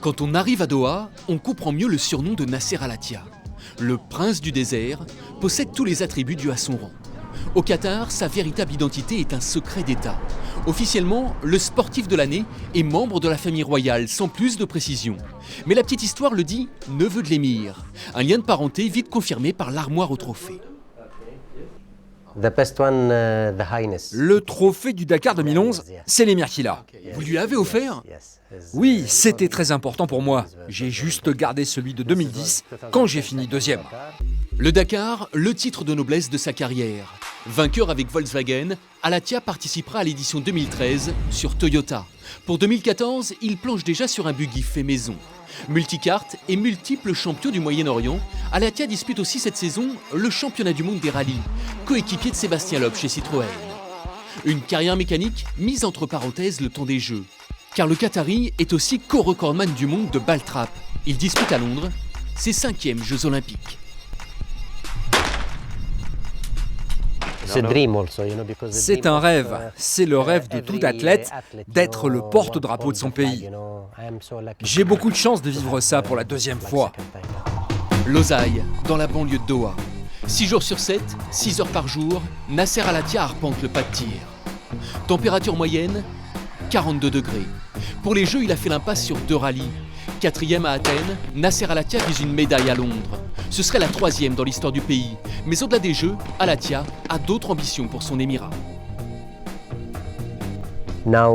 Quand on arrive à Doha, on comprend mieux le surnom de Nasser Al-Attiyah. Le prince du désert possède tous les attributs dus à son rang. Au Qatar, sa véritable identité est un secret d'État. Officiellement, le sportif de l'année est membre de la famille royale, sans plus de précision. Mais la petite histoire le dit, neveu de l'émir. Un lien de parenté vite confirmé par l'armoire aux trophées. Le trophée du Dakar 2011, c'est l'émir qui l'a. Vous lui avez offert ? Oui, c'était très important pour moi. J'ai juste gardé celui de 2010 quand j'ai fini deuxième. Le Dakar, le titre de noblesse de sa carrière. Vainqueur avec Volkswagen, Al-Attiyah participera à l'édition 2013 sur Toyota. Pour 2014, il planche déjà sur un buggy fait maison. Multicarte et multiple champion du Moyen-Orient, Al-Attiyah dispute aussi cette saison le championnat du monde des rallyes, coéquipier de Sébastien Loeb chez Citroën. Une carrière mécanique mise entre parenthèses le temps des Jeux. Car le Qatari est aussi co-recordman du monde de ball trap. Il dispute à Londres ses 5e Jeux Olympiques. C'est un rêve, c'est le rêve de tout athlète d'être le porte-drapeau de son pays. J'ai beaucoup de chance de vivre ça pour la deuxième fois. Losail, dans la banlieue de Doha. 6 jours sur 7, 6 heures par jour, Nasser Al-Attiyah arpente le pas de tir. Température moyenne, 42 degrés. Pour les Jeux, il a fait l'impasse sur 2 rallyes. 4e à Athènes, Nasser Al-Attiyah vise une médaille à Londres. Ce serait la 3e dans l'histoire du pays. Mais au-delà des Jeux, Al-Attiyah a d'autres ambitions pour son émirat. À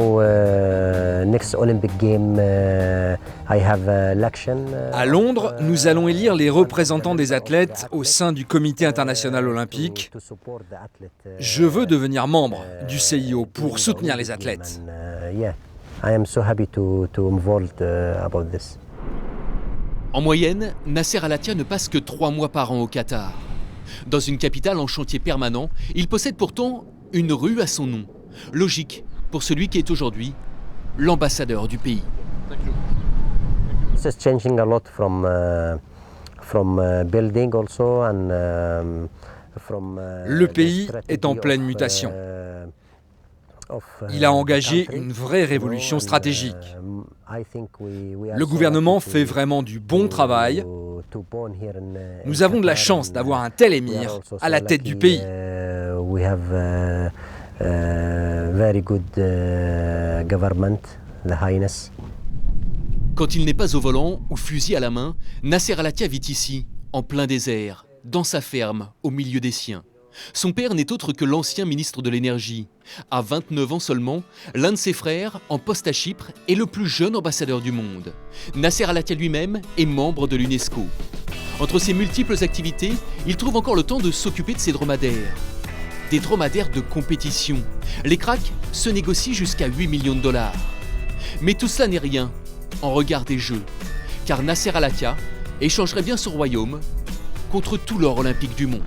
Londres, nous allons élire les représentants des athlètes au sein du Comité international olympique. Je veux devenir membre du CIO pour soutenir les athlètes. En moyenne, Nasser Al-Attiyah ne passe que 3 mois par an au Qatar. Dans une capitale en chantier permanent, il possède pourtant une rue à son nom. Logique pour celui qui est aujourd'hui l'ambassadeur du pays. Le pays est en pleine mutation. Il a engagé une vraie révolution stratégique. Le gouvernement fait vraiment du bon travail. Nous avons de la chance d'avoir un tel émir à la tête du pays. Quand il n'est pas au volant ou fusil à la main, Nasser Al-Attiyah vit ici, en plein désert, dans sa ferme, au milieu des siens. Son père n'est autre que l'ancien ministre de l'énergie. À 29 ans seulement, l'un de ses frères, en poste à Chypre, est le plus jeune ambassadeur du monde. Nasser Al-Attiyah lui-même est membre de l'UNESCO. Entre ses multiples activités, il trouve encore le temps de s'occuper de ses dromadaires. Des dromadaires de compétition. Les cracks se négocient jusqu'à 8 millions de dollars. Mais tout cela n'est rien en regard des Jeux, car Nasser Al-Attiyah échangerait bien son royaume contre tout l'or olympique du monde.